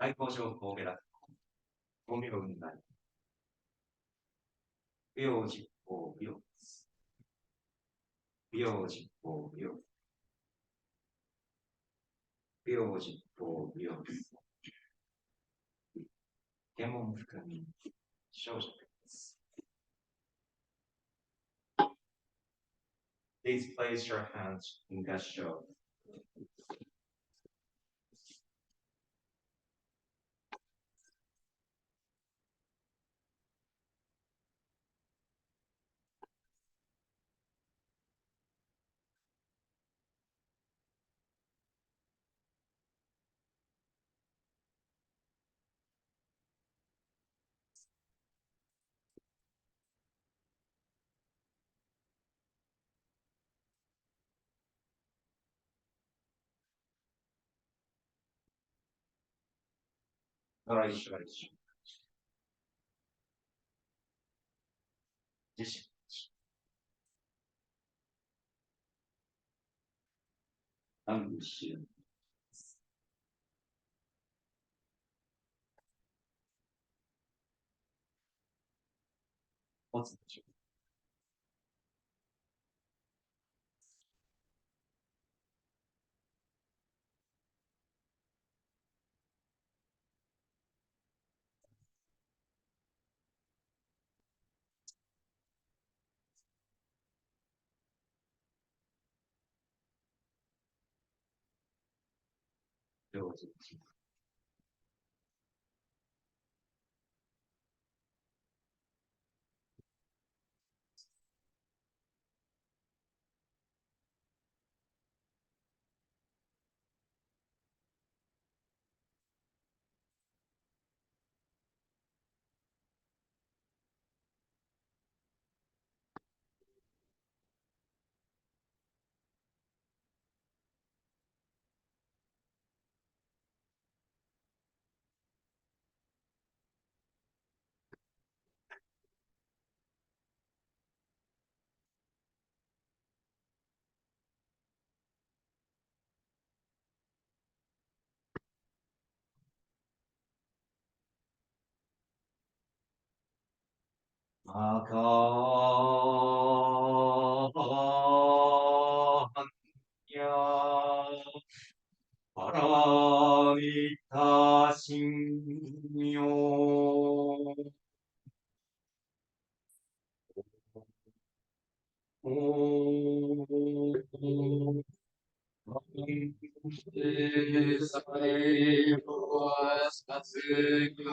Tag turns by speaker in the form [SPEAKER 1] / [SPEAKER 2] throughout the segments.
[SPEAKER 1] 対抗情報をめだゴミを生んだり、不要実行不要です。不要実行不要。不要実行不要です。検問含み、少女です。Please place your hands in gesture. から一緒が一緒。自身。暗部支援。持つでしょう。両手。赤やパラミタ神妙お最後は卒業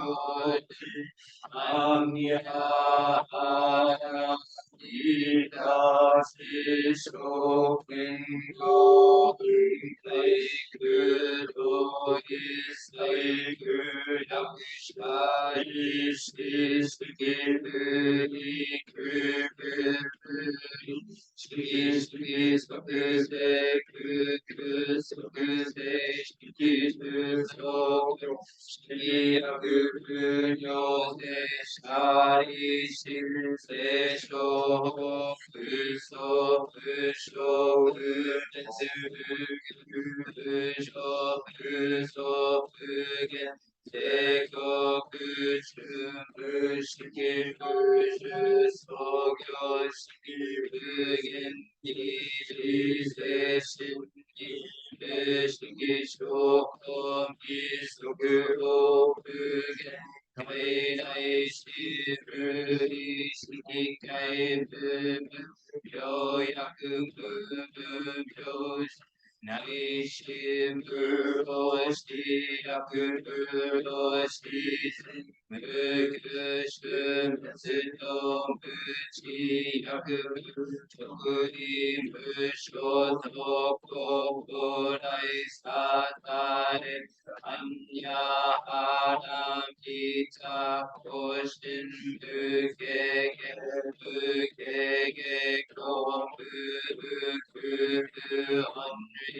[SPEAKER 1] アンヤハライタシショクンゴウンタイクドイスタイクヤクシャイシスキプリクプリ帝国中部式風習創業式無限二次精神に霊式証拠密則老無限海内式無理式海部病薬無無病内心無老し薬無老し無苦春滅と無知薬無理無所と心来さたれアンヤハラピタコシンブケゲブケゲコブブクアン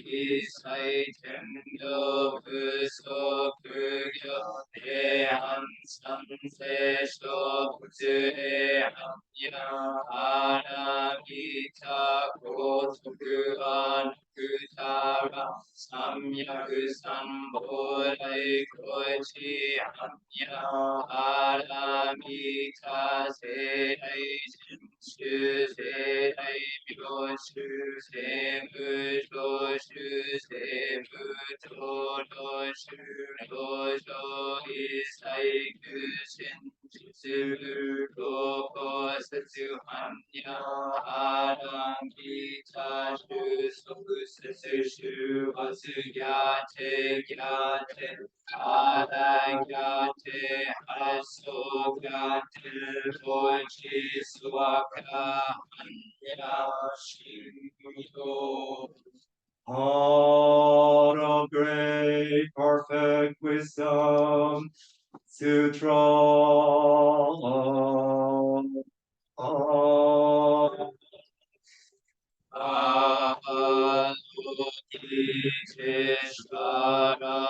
[SPEAKER 1] リサイテンドブソクギョエアンサンセシトブツエアンヤハラピタコトクアン Kutara Samyak Sambodai Kochi Hanya Aramita Sedai Shu Sedai Myo Shu Semu Do Shu Semu Do Do Shu Do Do Isai Kushin Jitsu Koko Setsu Hanya Adam Gita Shu Soku Setsu Shu Asu Gyate Gyate Ada Gyate Haso Gyate Ochi Suaka Hanya Shingo Heart of great perfect wisdom, Sutra. Avalokiteshvara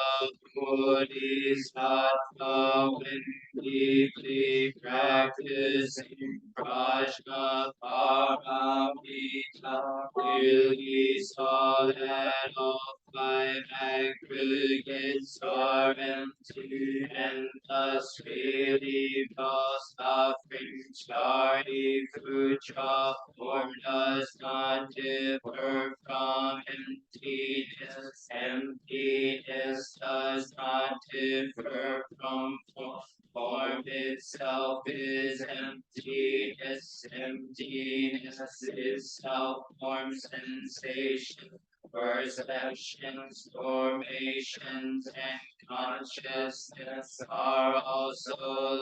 [SPEAKER 1] Bodhisattva when deeply practicing Prajnaparamita clearly saw that all five aggregates are empty and thus really all suffering starry putra form does not differ from emptiness. Emptiness does not differ from form. Form itself is emptiness. Emptiness is self-form sensation. Perceptions, formations, and consciousness are also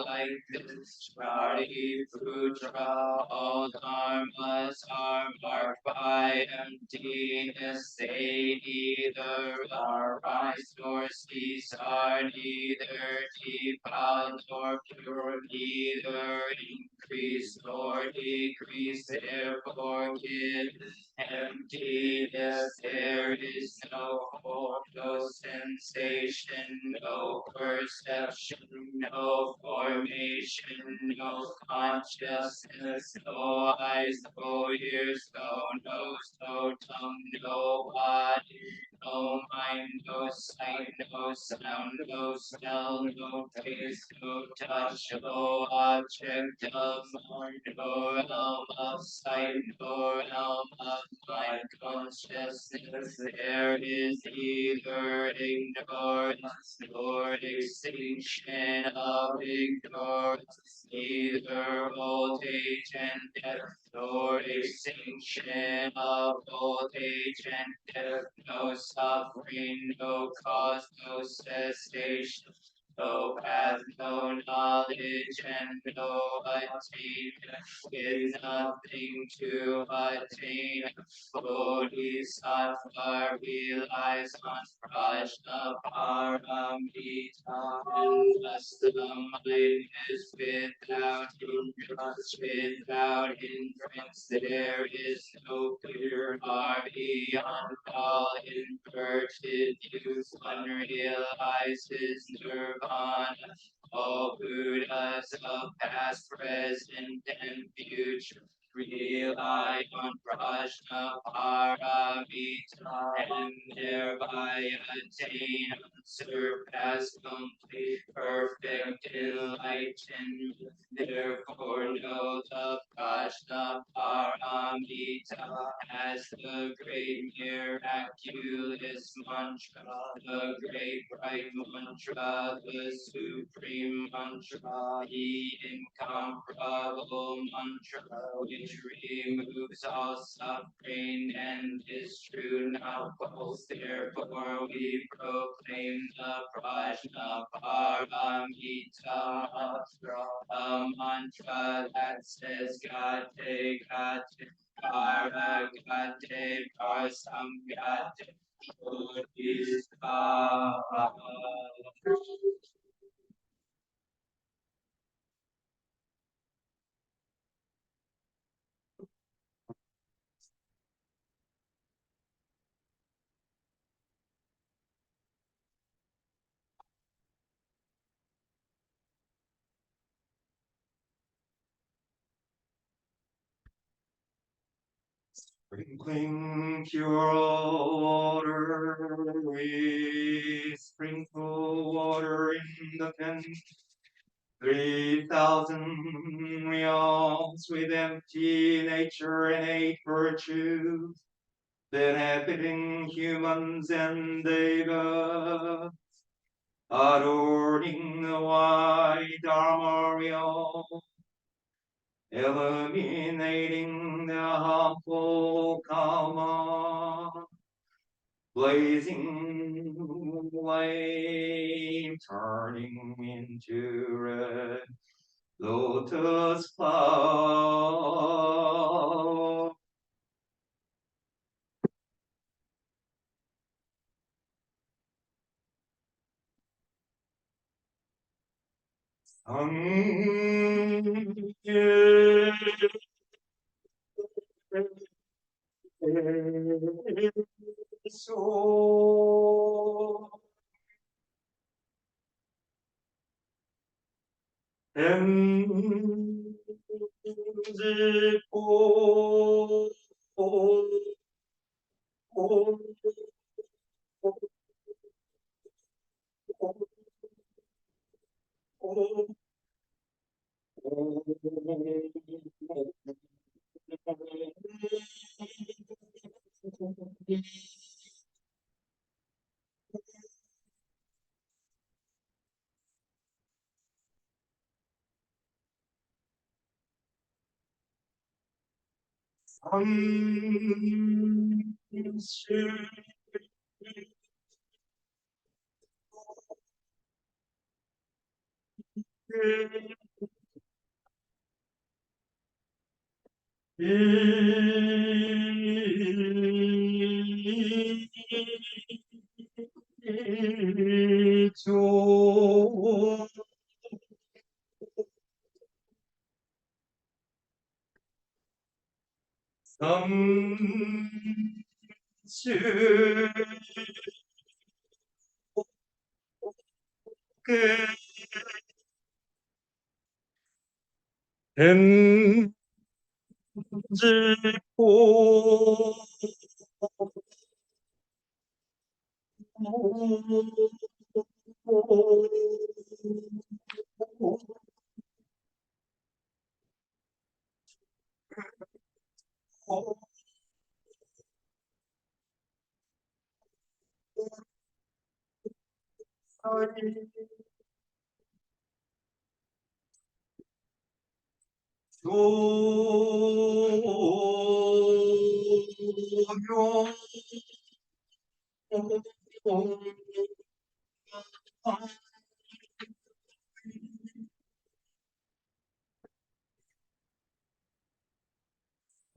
[SPEAKER 1] like this. Shariputra, all dharmas are marked by emptiness. They neither arise nor cease, are neither defiled nor pure, neither increase nor decrease. Therefore, give emptiness, there is no form, no sensation, no perception, no formation, no consciousness, no eyes, no ears, no nose, no tongue, no body, no mind, no sight, no sound, no smell, no taste, no touch, no object of mind, no realm of sight, no realm of mind consciousness. There is either ignorance or extinction of ignorance, neither voltage and death nor extinction of voltage and death, no suffering, no cause, no cessation, no path, no knowledge, and no attainment, with nothing to attain. Bodhisattva relies on Prajnaparamita, and thus the mind is without hindrance. Without hindrance, there is no fear, far beyond all inverted use. One realizes nirvana. All Buddhas of past, present, and future rely on Prajnaparamita and thereby attain unsurpassed, complete, perfect enlightenment. Therefore, know the Prajnaparamita as the great miraculous mantra, the great bright mantra, the supreme mantra, the incomparable mantra, which removes all suffering and is true now both. Therefore, we proclaim the Prajnaparamita mantra, a mantra that says Gate Gate Paragate Parsamgate Bodhisattva. Sprinkling pure water, we sprinkle water in the tent. 3,000 realms with empty nature and 8 virtues, benefiting humans and devas, adorning the white armorial, illuminating the harmful karma, blazing flame, turning into red lotus flower. So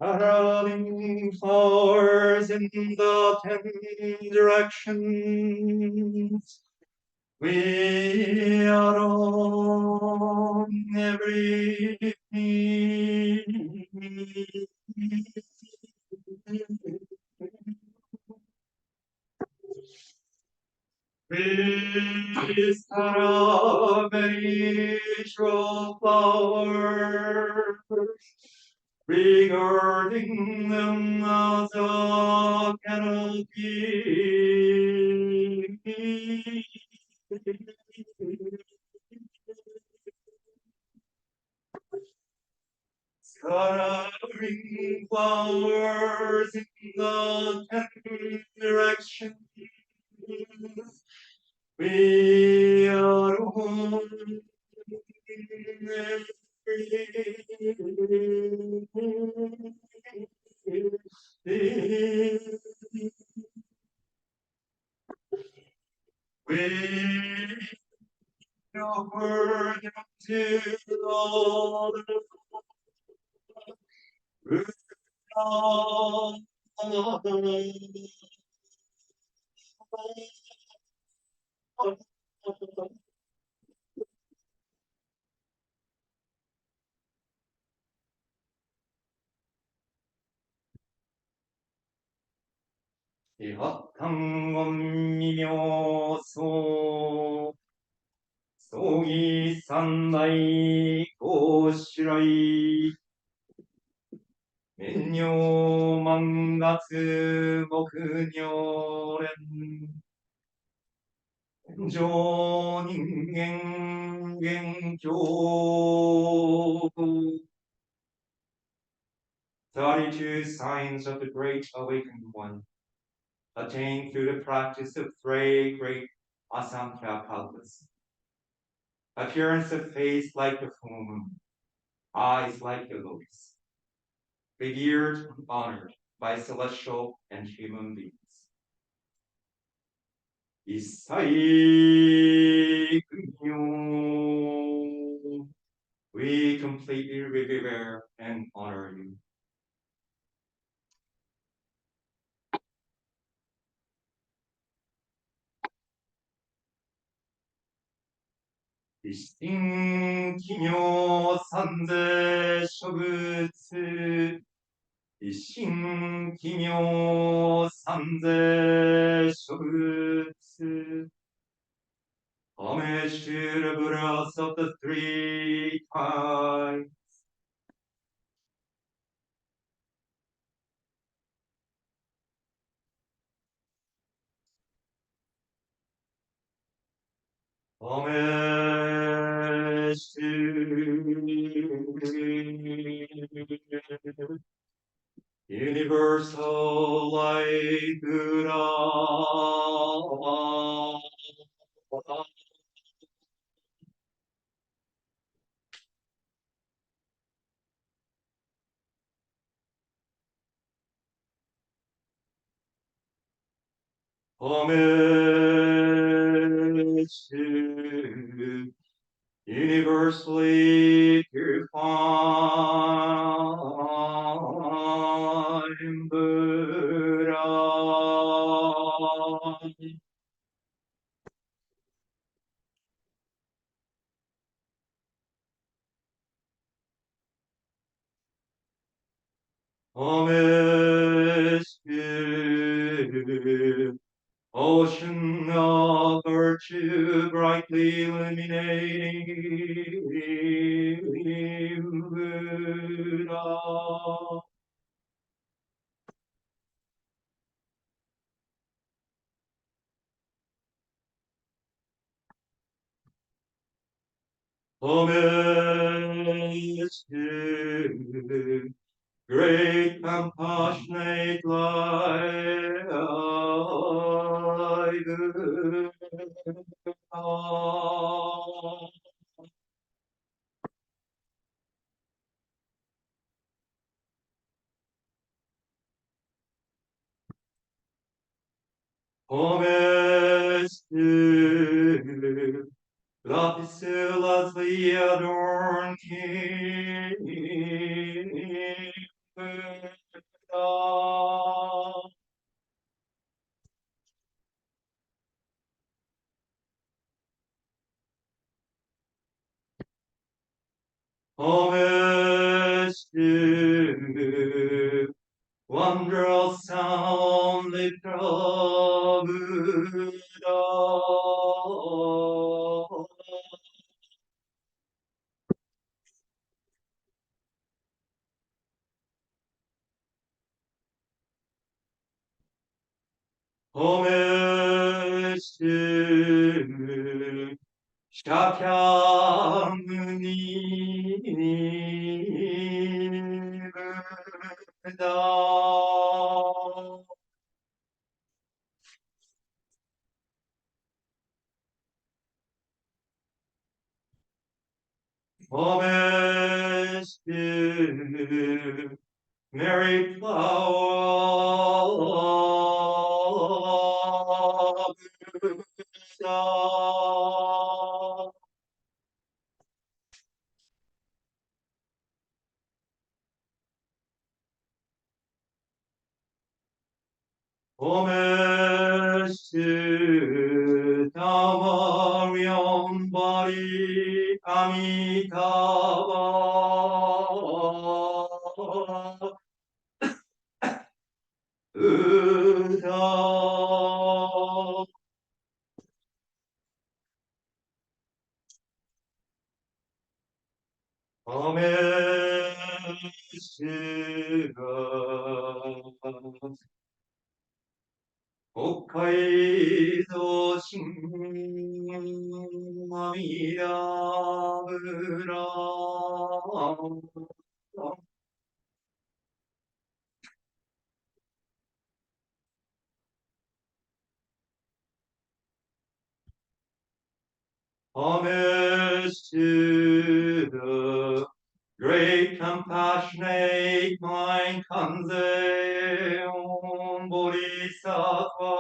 [SPEAKER 1] Caroling flowers in the 10 directions. We are on every Trees are very true flowers, regarding them as a canopy. Scattering flowers in the 10 directions. We are one. We are worthy to Lord. 이학탕원미묘소 속이산나이 고시라이
[SPEAKER 2] 遠慮万月木如連上人間元教 32 signs of the great awakened one, attained through the practice of three great asankhyakalpas. Appearance of face like the full moon, eyes like the lotus, revered and honored by celestial and human beings. Isai Kunyo. We completely revere and honor you. Ishin Kinyo Sanze Shobutsu. Ishin Kinyo Sanze Shobutsu. Homage to the Buddhas of the three kinds. Homage to universal light Buddha. Homage to universally purifying Buddha. Homage to ocean of virtue brightly illuminating Buddha. Homage to great compassionate light Buddha. Homage to Lapisulasly adorned King Buddha. Homage to wondrous sound lifter of Buddha. Homage to Shakyamuni Buddha. Homage to Mary Flower Buddha. Homage to Tamarion Bari Amitabha Buddha. Homage to 北海道新阿弥陀村。Homage to the great compassionate mind, Kanze Bodhisattva.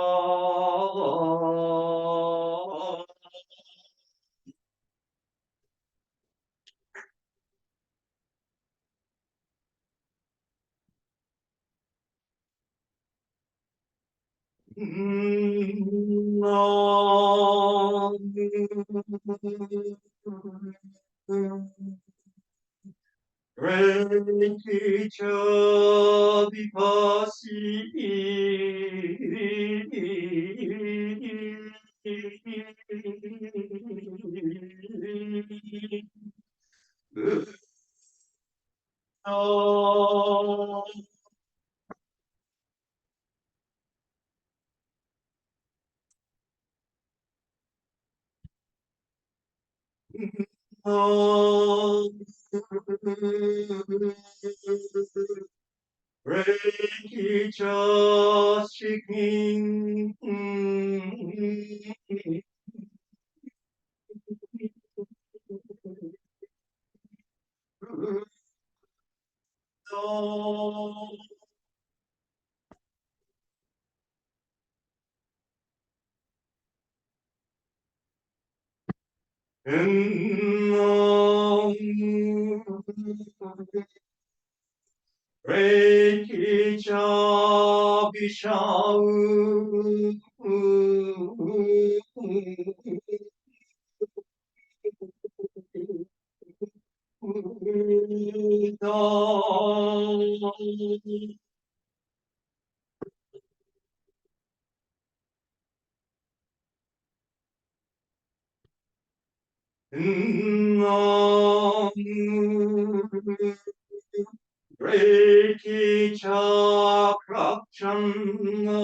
[SPEAKER 2] Great teacher, Great teacher, seeking Great teacher, be shown. Great teacher, Prakshana.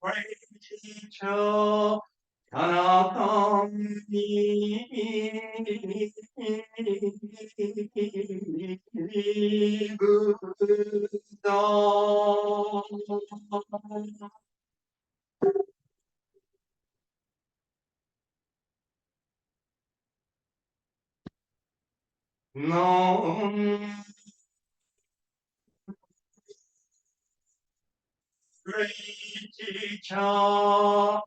[SPEAKER 2] Great teacher, Kanakami Buddha. No great teacher,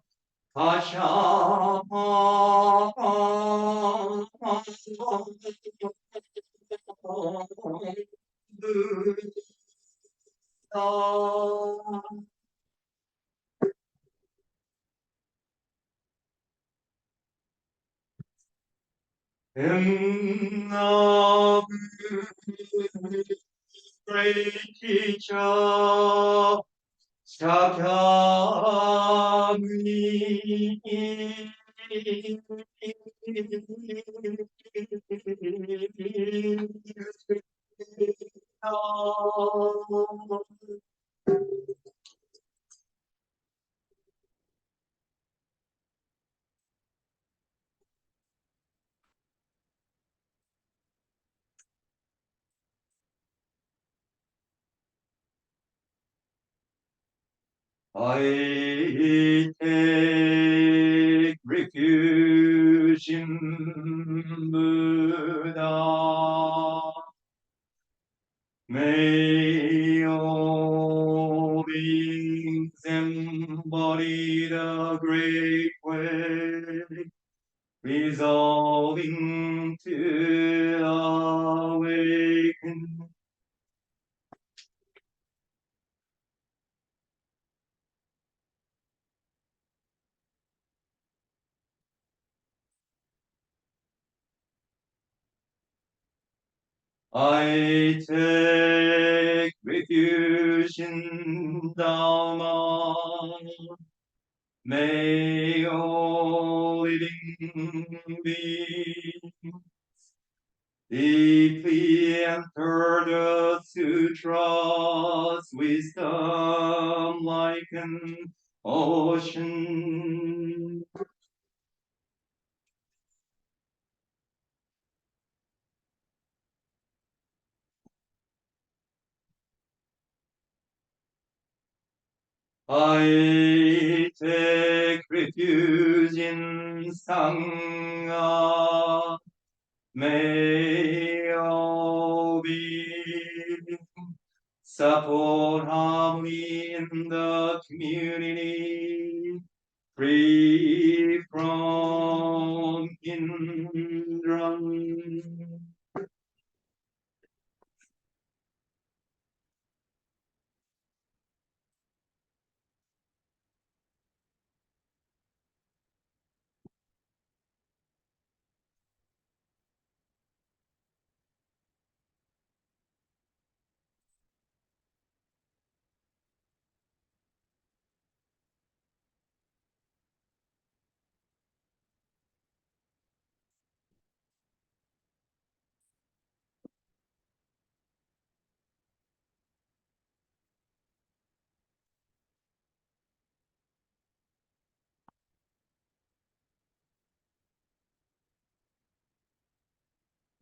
[SPEAKER 2] Pasha. In the great teacher, Sakyamuni. I take refuge in Buddha. May all beings embody the great way, resolving to awaken. I take refuge in Dharma. May all living beings deeply enter the sutras, wisdom like an ocean. I take refuge in Sangha. May all be support harmony in the community, free from hindrance.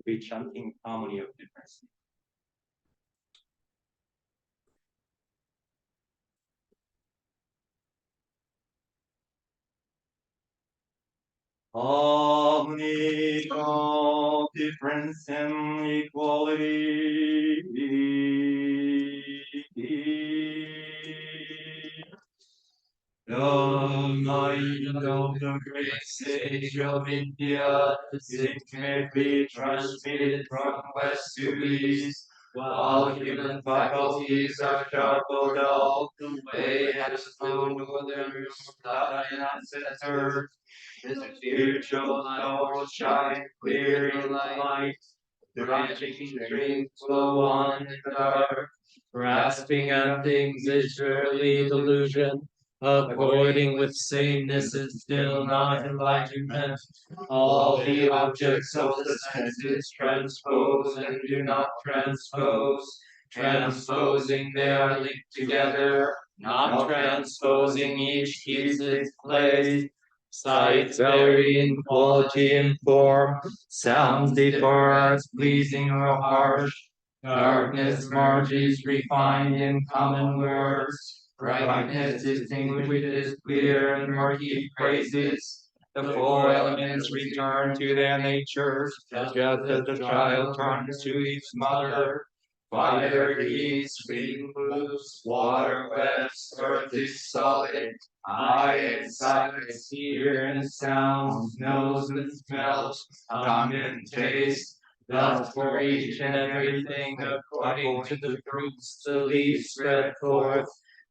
[SPEAKER 2] Be chanting harmony of difference. Harmony of difference and equality. The mind of the great sage of India is intimately transmitted from west to east, while human faculties are sharp or dull. The way has no northern thy ancestors. The spiritual knowledge shine clear in light. Branching streams flow on in the dark. Grasping at things is surely delusion. According with sameness is still not enlightenment. All the objects of the senses transpose and do not transpose. Transposing they are linked together, not transposing each keeps its place. Sights vary in quality and form, sounds differ as pleasing or harsh. Darkness marges refined in common words. Brightness distinguishes clear and murky phrases. The four elements return to their natures, just as the child turns to its mother. Fire heats, wind moves, water wets, earth is solid. Eye and sight, ear and sounds, nose and smells, tongue and taste. Thus for each and everything, according to the fruits the leaves spread forth.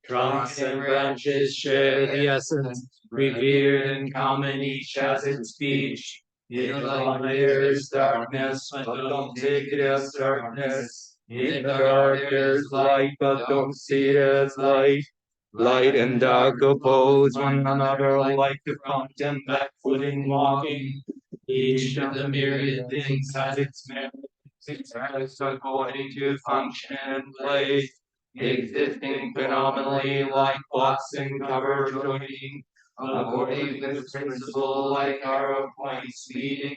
[SPEAKER 2] Trunks and branches share the essence, revered in common, each has its speech. In the light there is darkness, but don't take it as darkness. In the dark there is light, but don't see it as light. Light and dark oppose one another like the front and back footing walking. Each of the myriad things has its merits, its merits according to function and place, existing phenomenally like box and cover joining, according to this principle like arrow points meeting,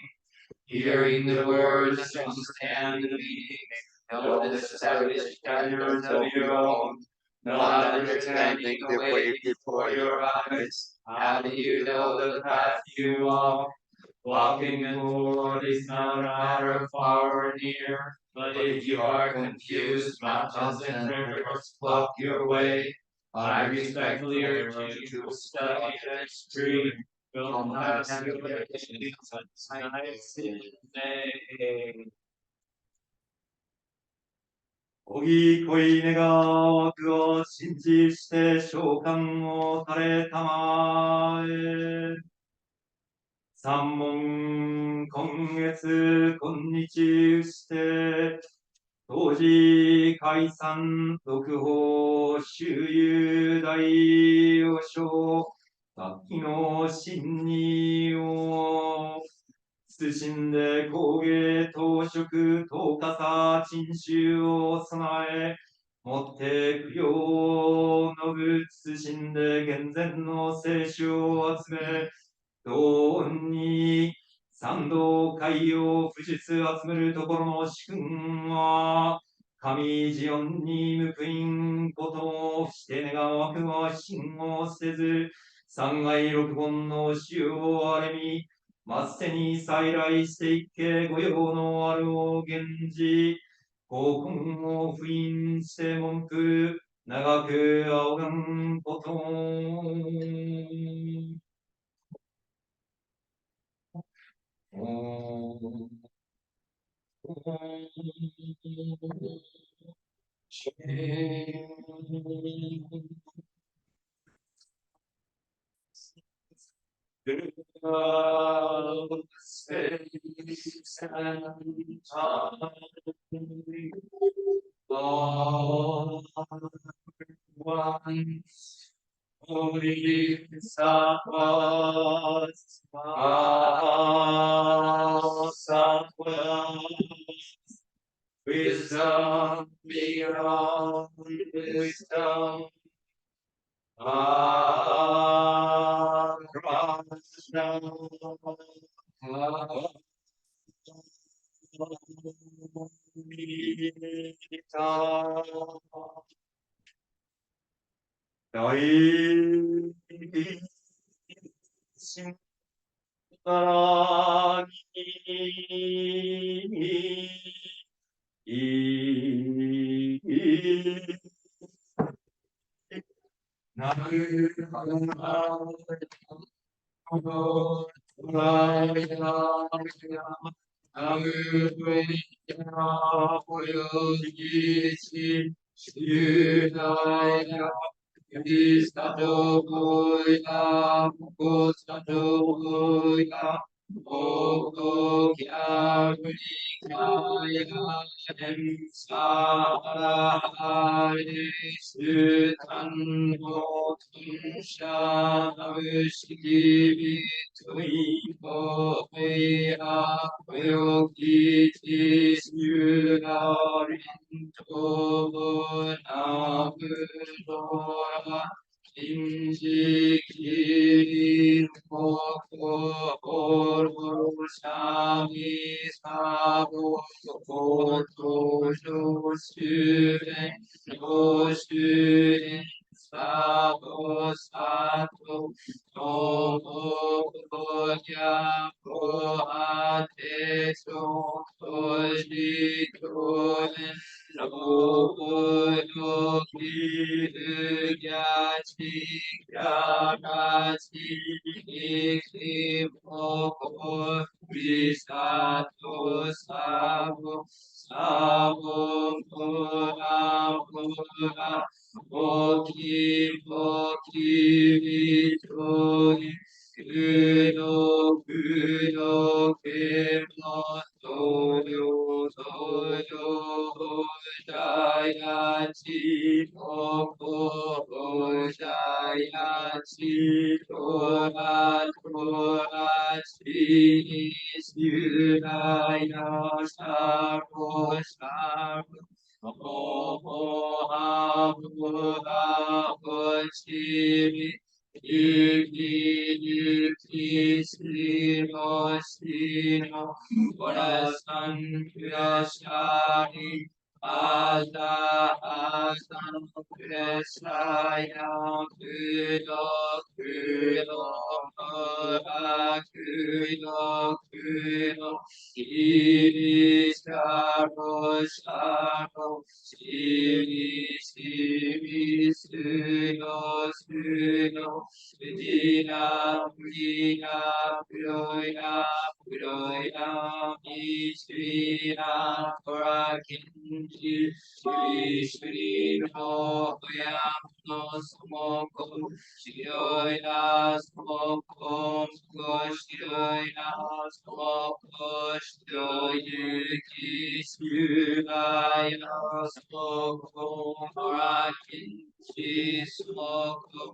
[SPEAKER 2] hearing the words, understand the meaning, know the established standards of your own, not understanding the way before your eyes. How do you know the path you walk? Walking forward is not a matter of far or near, but if you are confused, mountains and rivers block your way. I respectfully urge you to study and extreme. Don't pass your nights in day. おぎこいねが悪を信じして召喚をされたまえ。三問今月今日して当時解散独法周遊大王将楽器の真にを謹んで工芸当職当笠珍衆を備えもって供養のぶ謹んで厳然の聖書を集め同音に三道海洋不実集めるところの主君は神寺音に報いんことをして願わくは信を捨てず三害六本の死をあれみ末世に再来して一家御用のあるを源氏高婚を封印して文句長く仰がんこと。Wisdom beyond wisdom.大神からなるほど。
[SPEAKER 1] Udoya Mishriya Tora Kinji Shri Shri no Hoya no Samoko Shiroya Samoko Muko Shiroya Samoko Shiroyu Kishiraya Samoko Tora Kinji Samoko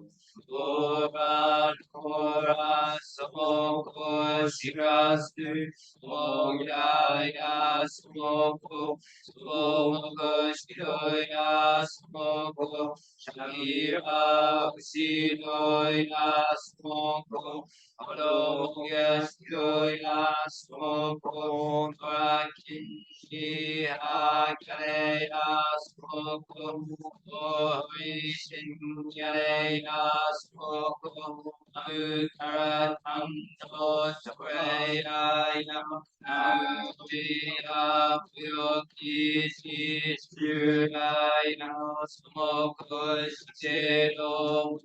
[SPEAKER 1] Ora Ora Samoko Shirasu Mogyaya Samoko Samoko Shiroya Samoko Shira Shiroya Samoko Ora Shiroya Samoko Tora Kinshi Hakareya Samoko Orishinyareya Smoko Amukaratanto Sakurayaya Amuya Puyoki Shishuraya Smoko Shichero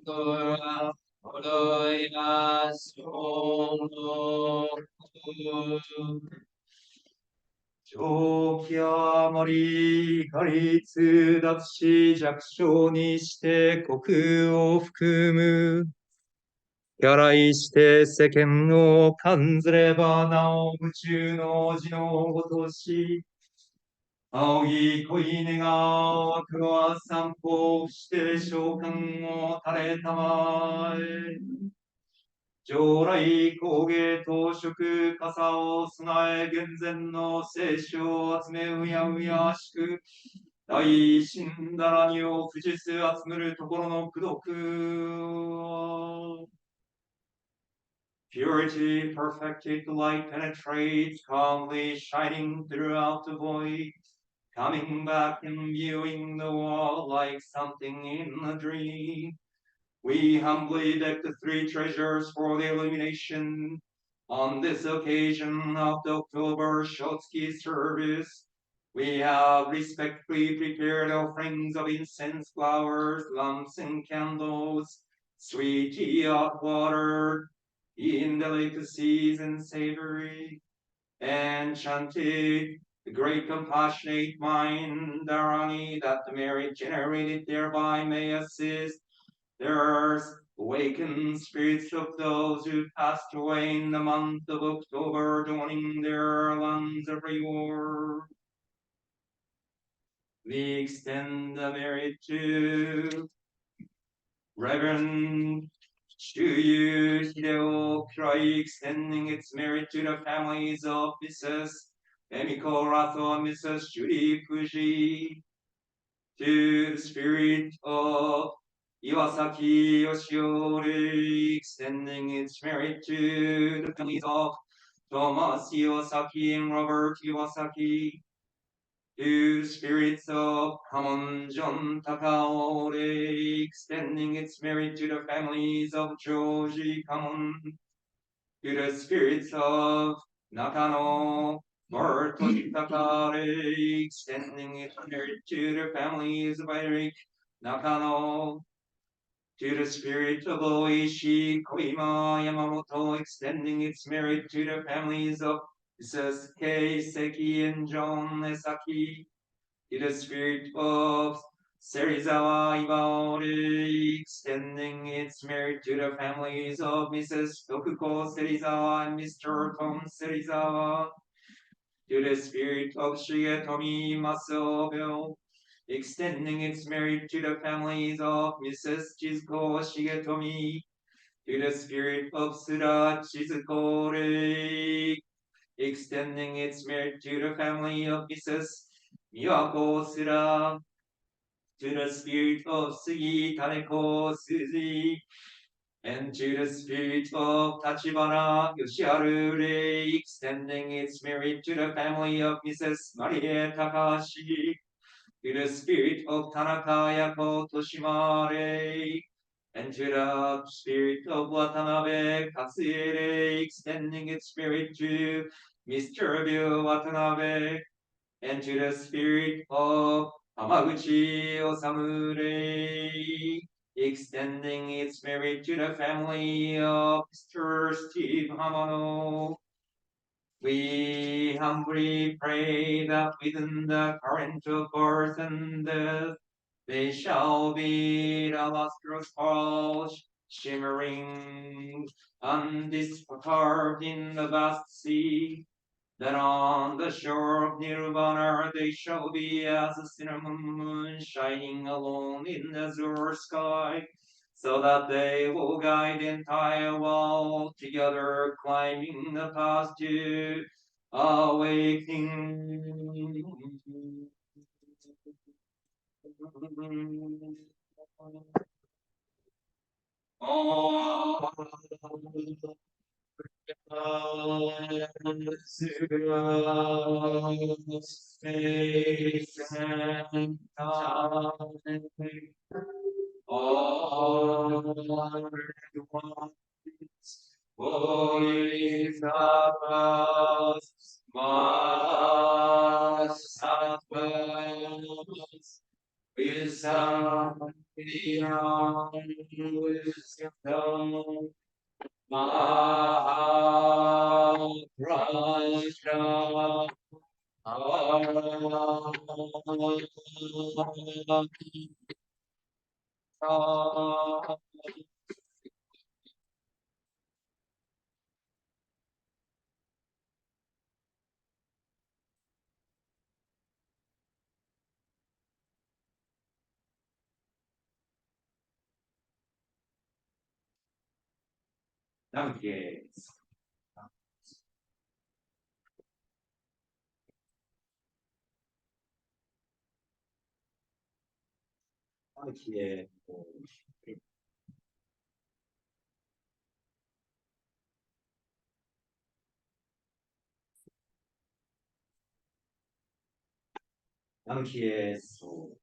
[SPEAKER 1] Mukura Oroya Sono
[SPEAKER 2] 正気余り、下立脱し弱小にして国を含む。やらいして世間を感ずればなお宇宙の字のごとし。仰ぎ恋願わくは散歩して召喚を垂れたまえ。将来工芸当職傘を備え厳然の聖書を集めうやうやしく大神だらにを富士す集めるところの功徳を Purity, perfected light penetrates, calmly shining throughout the void, coming back and viewing the wall like something in a dream. We humbly deck the three treasures for the illumination on this occasion of the October Shotsky service. We have respectfully prepared offerings of incense, flowers, lamps, and candles, sweet tea, hot water, in delicacies and savory, and chanted the great compassionate mind, Dharani, that the merit generated thereby may assist there's awakened spirits of those who passed away in the month of October, joining their lands of reward. We extend the merit to Reverend Shuyu Hideo Kurai, extending its merit to the families of Mrs. Emiko Rato and Mrs. Judy Fuji, to the spirit of Iwasaki Yoshiori, extending its merit to the families of Thomas Iwasaki and Robert Iwasaki, to the spirits of Hamon John Takaore, extending its merit to the families of Joji Kamon, to the spirits of Nakano Morton Takare, extending its merit to the families of Eric Nakano, to the spirit of Oishi Koima Yamamoto, extending its merit to the families of Mrs. Kei Seki and John Esaki, to the spirit of Serizawa Ibaori, extending its merit to the families of Mrs. Tokuko Serizawa and Mr. Tom Serizawa, to the spirit of Shigetomi Masobyo, extending its merit to the families of Mrs. Chizuko Shigetomi, to the spirit of Sura Chizuko Rei, extending its merit to the family of Mrs. Miyako Sura, to the spirit of Sugi Kaneko Suzy, and to the spirit of Tachibana Yoshiharu Rei, extending its merit to the family of Mrs. Marie Takashi, to the spirit of Tanaka Yako Toshimare, and to the spirit of Watanabe Katsuere, extending its spirit to Mr. Ryu Watanabe, and to the spirit of Hamaguchi Osamure, extending its merit to the family of Mr. Steve Hamano, We humbly pray that within the current of birth and death, they shall be the lustrous pearls, shimmering, undisturbed in the vast sea. That on the shore of Nirvana they shall be as a cinnamon moon shining alone in the azure sky, so that they will guide the entire world together, climbing the path to awakening. Oh, space and time, all at once, Bodhisattvas must advance wisdom beyond wisdom. Maharashtra. Okay. Okay. Okay. So.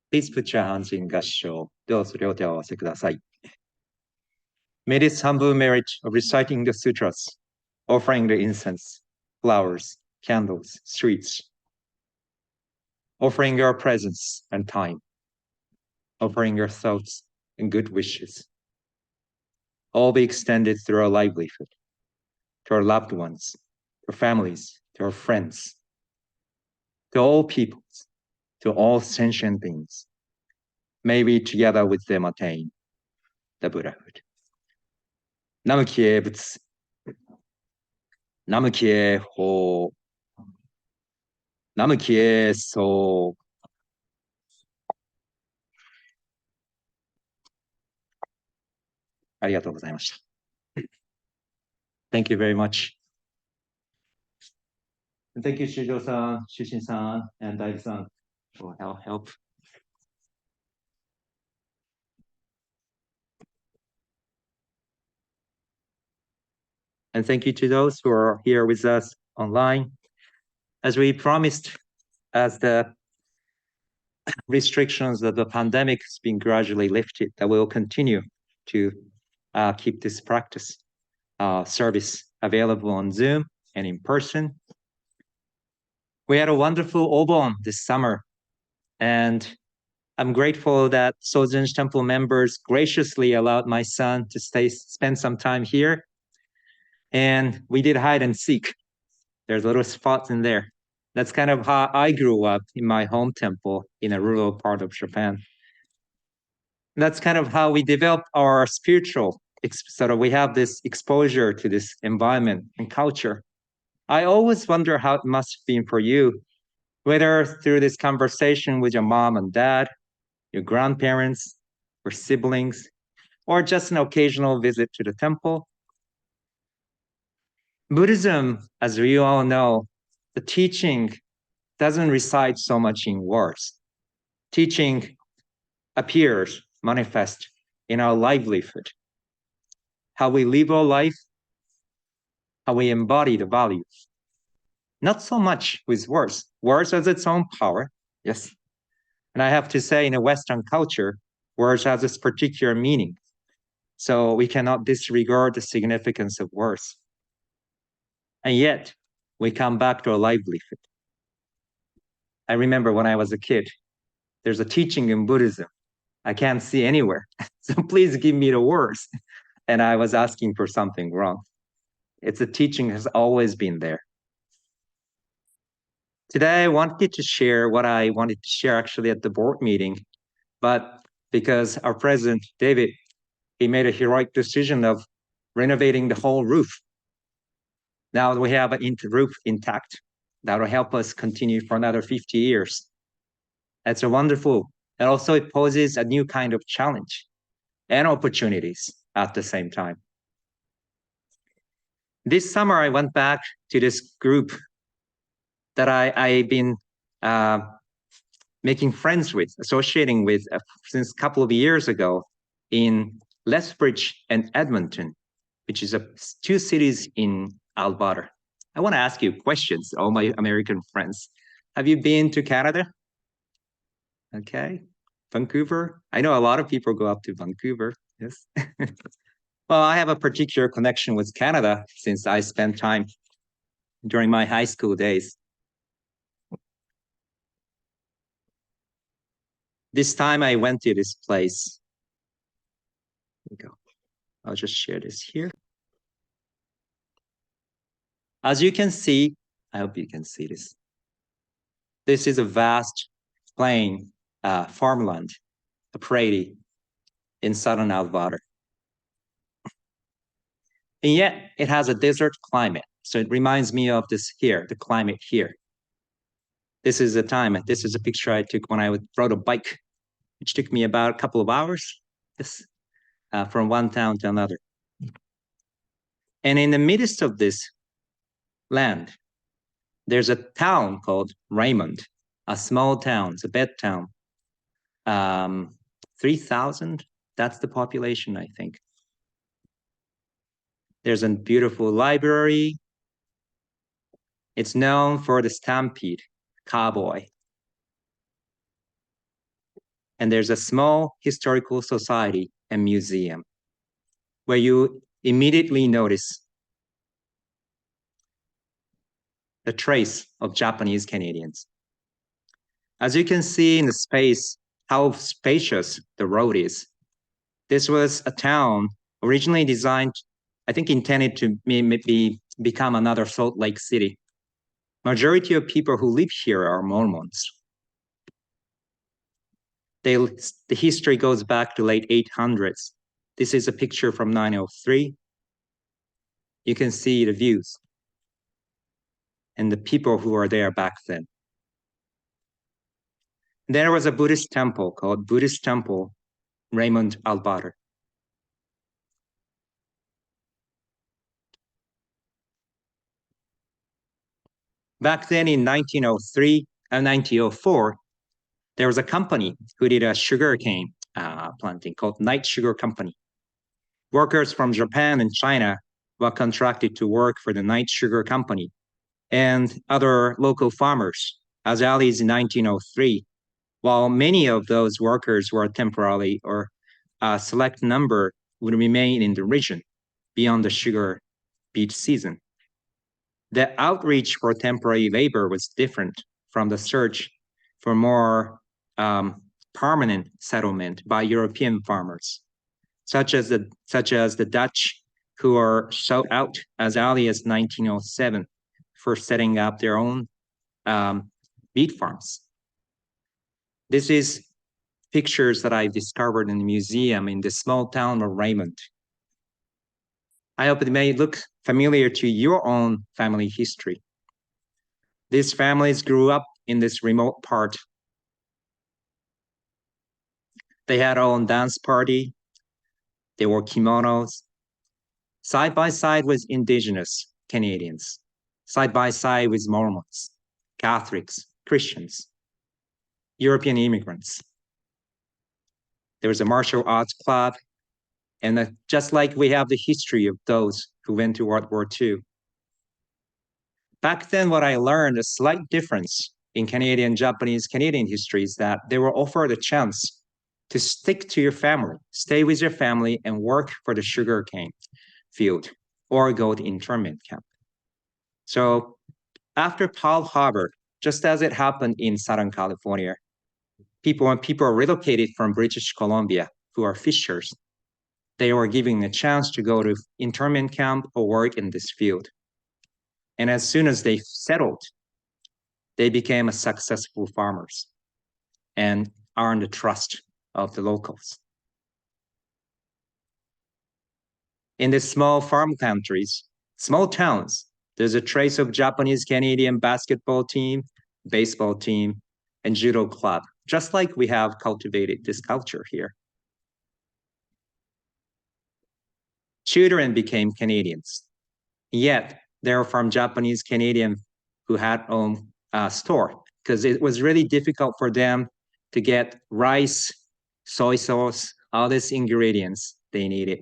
[SPEAKER 2] Please put your hands in gassho. どうぞ両手を合わせください。May this humble merit of reciting the sutras, offering the incense, flowers, candles, sweets, offering your presence and time, offering your thoughts and good wishes, all be extended through our livelihood, to our loved ones, to our families, to our friends, to all peoples, to all sentient beings. May we together with them attain the Buddhahood. Nam Kie Butsu. Nam Kie Ho. Nam Kie So. ありがとうございました。Thank you very much. And thank you, Shijo-san, Shishin-san, and Daibu-san for our help. And thank you to those who are here with us online. As we promised, as the restrictions of the pandemic has been gradually lifted, that we will continue to keep this practice service available on Zoom and in person. We had a wonderful Obon this summer, and I'm grateful that Sozenji Temple members graciously allowed my son to spend some time here. And we did hide and seek. There's little spots in there.
[SPEAKER 3] That's kind of how I grew up in my home temple in a rural part of Japan. That's kind of how we develop our spiritual, sort of we have this exposure to this environment and culture. I always wonder how it must have been for you, whether through this conversation with your mom and dad, your grandparents, or siblings, or just an occasional visit to the temple. Buddhism, as we all know, the teaching doesn't reside so much in words. Teaching appears, manifest in our livelihood, how we live our life, how we embody the values. Not so much with words. Words has its own power, yes. And I have to say, in a Western culture, words has this particular meaning. So we cannot disregard the significance of words. And yet, we come back to a livelihood. I remember when I was a kid, there's a teaching in Buddhism I can't see anywhere. So please give me the words. And I was asking for something wrong. It's a teaching has always been there. Today, I wanted to share what I wanted to share actually at the board meeting, but because our president, David, he made a heroic decision of renovating the whole roof. Now we have a roof intact. That will help us continue for another 50 years. That's a wonderful. And also it poses a new kind of challenge and opportunities at the same time. This summer, I went back to this group that I've been making friends with, associating with since a couple of years ago in Lethbridge and Edmonton, which is two cities in Alberta. I want to ask you questions, all my American friends. Have you been to Canada? Okay. Vancouver? I know a lot of people go up to Vancouver. Yes. Well, I have a particular connection with Canada since I spent time during my high school days. This time I went to this place. Here we go. I'll just share this here. As you can see, I hope you can see this. This is a vast plain farmland, a prairie in southern Alberta. And yet it has a desert climate. So it reminds me of this here, the climate here. This is a picture I took when I rode a bike, which took me about a couple of hours from one town to another. And in the midst of this land, there's a town called Raymond, a small town, it's a bed town. 3,000, that's the population, I think. There's a beautiful library. It's known for the Stampede, cowboy. And there's a small historical society and museum where you immediately notice the trace of Japanese Canadians. As you can see in the space, how spacious the road is. This was a town originally designed, I think intended to maybe become another Salt Lake City. Majority of people who live here are Mormons. The history goes back to late 800s. This is a picture from 903. You can see the views and the people who were there back then. There was a Buddhist temple called Buddhist Temple, Raymond, Alberta. Back then in 1903 and 1904, there was a company who did a sugarcane planting called Night Sugar Company. Workers from Japan and China were contracted to work for the Night Sugar Company and other local farmers as early as 1903, while many of those workers were temporarily or a select number would remain in the region beyond the sugar beet season. The outreach for temporary labor was different from the search for more permanent settlement by European farmers, such as the Dutch, who are sought out as early as 1907 for setting up their own beet farms. This is pictures that I discovered in the museum in the small town of Raymond. I hope it may look familiar to your own family history. These families grew up in this remote part. They had their own dance party. They wore kimonos. Side by side with indigenous Canadians. Side by side with Mormons, Catholics, Christians, European immigrants. There was a martial arts club. And just like we have the history of those who went to World War II. Back then, what I learned, a slight difference in Canadian, Japanese, Canadian history is that they were offered a chance to stick to your family, stay with your family and work for the sugarcane field or go to internment camp. So after Pearl Harbor, just as it happened in Southern California, when people are relocated from British Columbia who are fishers, they were given a chance to go to internment camp or work in this field. And as soon as they settled, they became successful farmers and earned the trust of the locals. In the small farm countries, small towns, there's a trace of Japanese Canadian basketball team, baseball team, and judo club, just like we have cultivated this culture here. Children became Canadians, yet they're from Japanese Canadian who had own store because it was really difficult for them to get rice, soy sauce, all these ingredients they needed.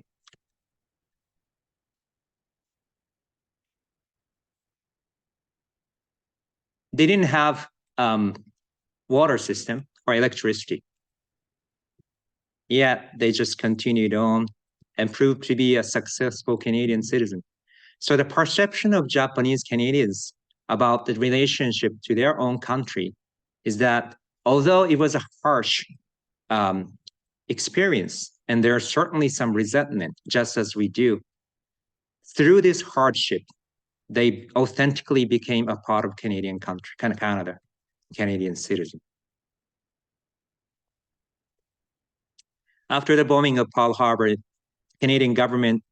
[SPEAKER 3] They didn't have water system or electricity. Yet they just continued on and proved to be a successful Canadian citizen. So the perception of Japanese Canadians about the relationship to their own country is that although it was a harsh experience, and there's certainly some resentment, just as we do, through this hardship, they authentically became a part of Canadian country, kind of Canada, Canadian citizen. After the bombing of Pearl Harbor, Canadian government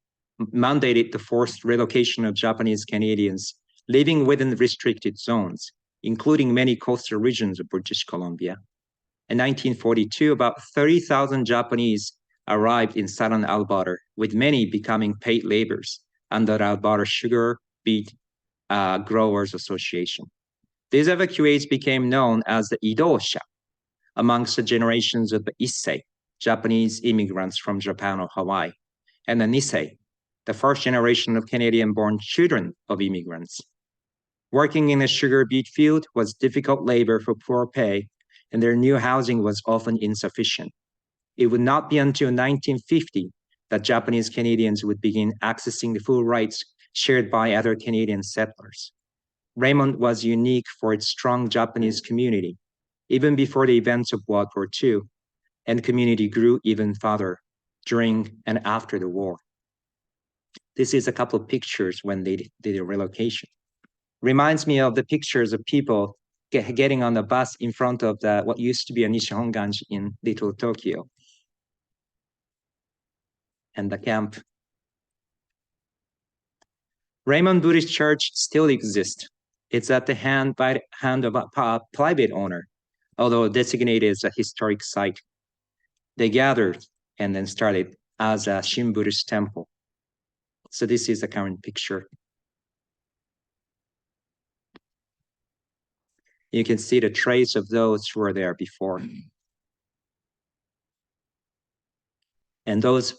[SPEAKER 3] mandated the forced relocation of Japanese Canadians living within restricted zones, including many coastal regions of British Columbia. In 1942, about 30,000 Japanese arrived in southern Alberta, with many becoming paid laborers under the Alberta Sugar Beet Growers Association. These evacuees became known as the Idosha amongst the generations of the Issei, Japanese immigrants from Japan or Hawaii, and the Nisei, the first generation of Canadian-born children of immigrants. Working in a sugar beet field was difficult labor for poor pay, and their new housing was often insufficient. It would not be until 1950 that Japanese Canadians would begin accessing the full rights shared by other Canadian settlers. Raymond was unique for its strong Japanese community, even before the events of World War II, and the community grew even further during and after the war. This is a couple of pictures when they did a relocation. Reminds me of the pictures of people getting on the bus in front of what used to be a Nishihonganji in Little Tokyo. And the camp. Raymond Buddhist Church still exists. It's at the hand of a private owner, although designated as a historic site. They gathered and then started as a Shin Buddhist temple. So this is the current picture. You can see the trace of those who were there before. And those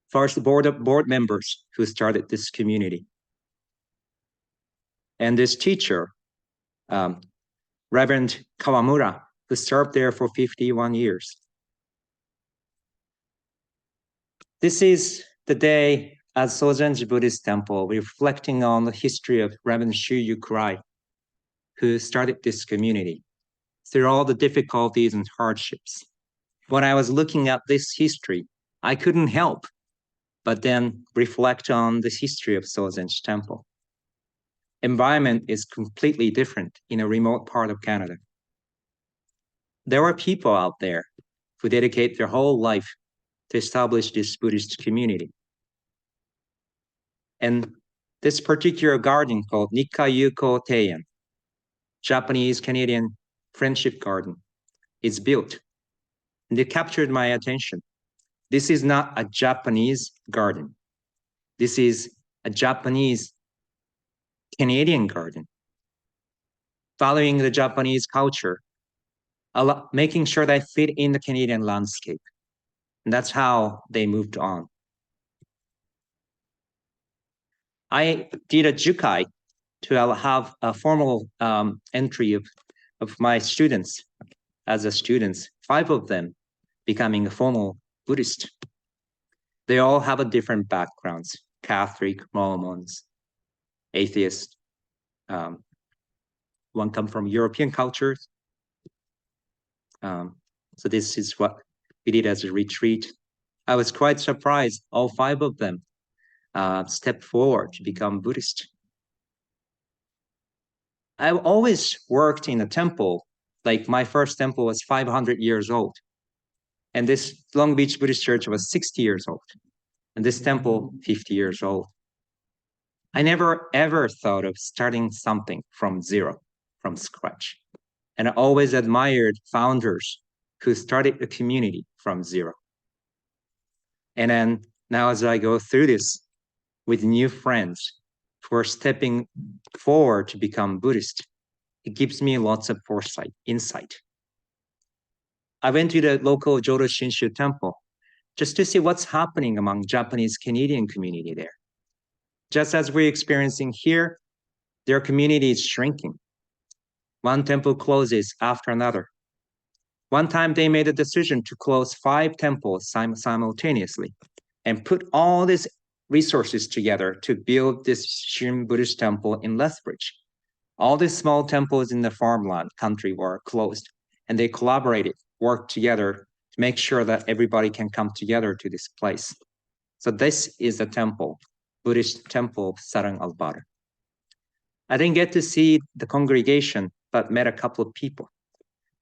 [SPEAKER 3] first board members who started this community. And this teacher, Reverend Kawamura, who served there for 51 years. This is the day at Sozenji Buddhist Temple, reflecting on the history of Reverend Shuyu Kurai, who started this community through all the difficulties and hardships. When I was looking at this history, I couldn't help but then reflect on the history of Sozenji Temple. environment is completely different in a remote part of Canada. There are people out there who dedicate their whole life to establish this Buddhist community. And this particular garden called Nikkayuko Teian, Japanese-Canadian Friendship Garden, is built. And it captured my attention. This is not a Japanese garden. This is a Japanese-Canadian garden, following the Japanese culture, making sure they fit in the Canadian landscape. And that's how they moved on. I did a jukai to have a formal entry of my students as a students, 5 of them becoming a formal Buddhist. They all have a different backgrounds, Catholic, Mormons, atheists. One come from European cultures. So this is what we did as a retreat. I was quite surprised, all 5 of them stepped forward to become Buddhist. I've always worked in a temple, like my first temple was 500 years old. And this Long Beach Buddhist Church was 60 years old. And this temple, 50 years old. I never ever thought of starting something from zero, from scratch. And I always admired founders who started a community from zero. And then now as I go through this with new friends who are stepping forward to become Buddhist, it gives me lots of foresight, insight. I went to the local Jodo Shinshu temple just to see what's happening among Japanese Canadian community there. Just as we're experiencing here, their community is shrinking. One temple closes after another. One time they made a decision to close 5 temples simultaneously and put all these resources together to build this Shin Buddhist temple in Lethbridge. All these small temples in the farmland country were closed, and they collaborated, worked together to make sure that everybody can come together to this place. So this is the temple, Buddhist temple of Sarang Albar. I didn't get to see the congregation, but met a couple of people.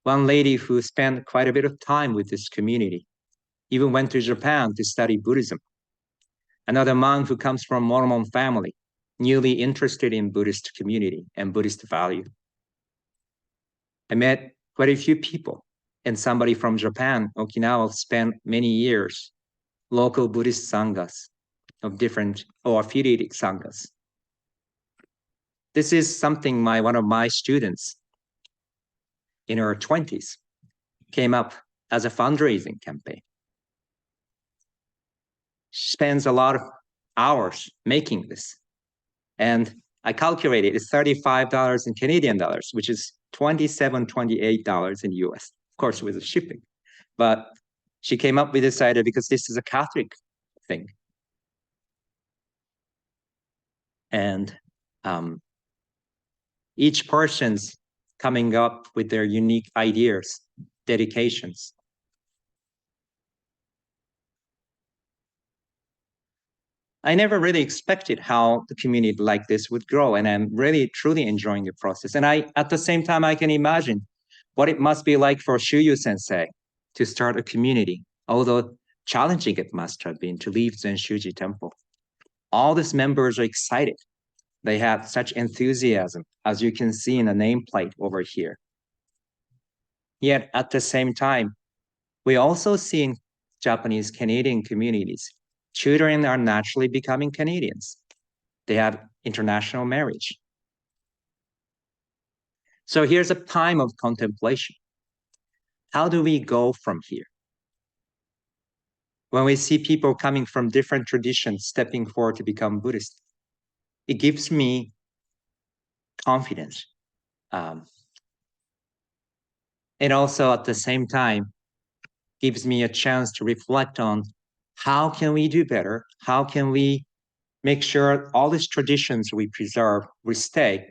[SPEAKER 3] One lady who spent quite a bit of time with this community, even went to Japan to study Buddhism. Another monk who comes from Mormon family, newly interested in Buddhist community and Buddhist value. I met quite a few people, and somebody from Japan, Okinawa, spent many years, local Buddhist sanghas of different or affiliated sanghas. This is something one of my students in her 20s came up as a fundraising campaign. She spends a lot of hours making this. And I calculated it's $35 in Canadian dollars, which is $27, $28 in US, of course, with the shipping. But she came up with this idea because this is a Catholic thing. And each person's coming up with their unique ideas, dedications. I never really expected how the community like this would grow, and I'm really truly enjoying the process. And at the same time, I can imagine what it must be like for Shuyu Sensei to start a community, although challenging it must have been to leave Zen Shuji Temple. All these members are excited. They have such enthusiasm, as you can see in the nameplate over here. Yet at the same time, we also see in Japanese Canadian communities, children are naturally becoming Canadians. They have international marriage. So here's a time of contemplation. How do we go from here? When we see people coming from different traditions stepping forward to become Buddhist, it gives me confidence. And also at the same time, gives me a chance to reflect on how can we do better? How can we make sure all these traditions we preserve, we stay,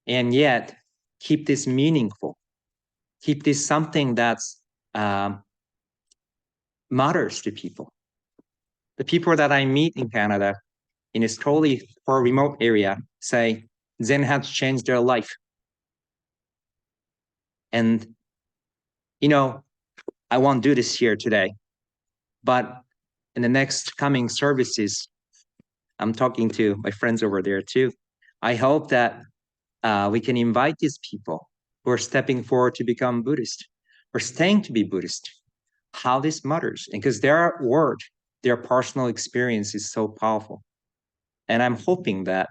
[SPEAKER 3] and yet keep this meaningful, keep this something that's matters to people. The people that I meet in Canada in a totally for remote area say Zen has changed their life. And, I won't do this here today, but in the next coming services, I'm talking to my friends over there too. I hope that we can invite these people who are stepping forward to become Buddhist or staying to be Buddhist, how this matters. And because their word, their personal experience is so powerful. And I'm hoping that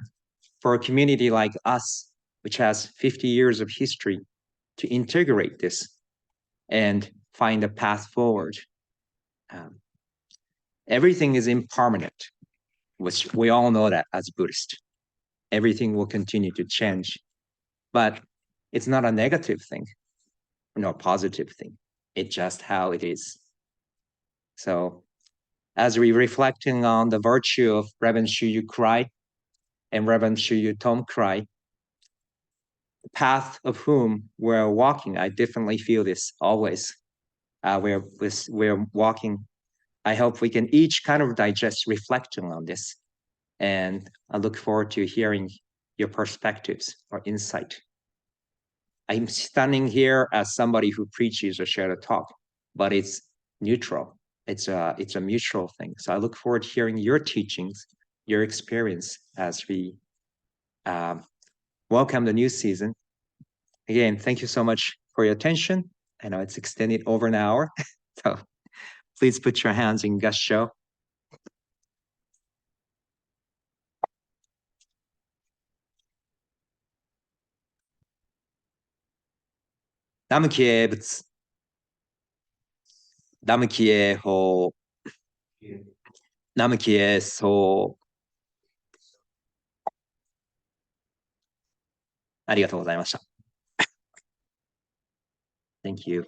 [SPEAKER 3] for a community like us, which has 50 years of history, to integrate this and find a path forward. Everything is impermanent, which we all know that as Buddhists. Everything will continue to change, but it's not a negative thing, no positive thing. It's just how it is. So as we reflecting on the virtue of Reverend Shuyu Kurai and Reverend Shuyu Tom Kurai, the path of whom we're walking, I definitely feel this always. We're walking. I hope we can each kind of digest reflecting on this. And I look forward to hearing your perspectives or insight. I'm standing here as somebody who preaches or share a talk, but it's neutral. It's a mutual thing. So I look forward to hearing your teachings, your experience as we welcome the new season. Again, thank you so much for your attention. I know it's extended over an hour, so please put your hands in gassho. Nam kie butsu. Nam kie ho. Nam kie so. ありがとうございました。Thank you.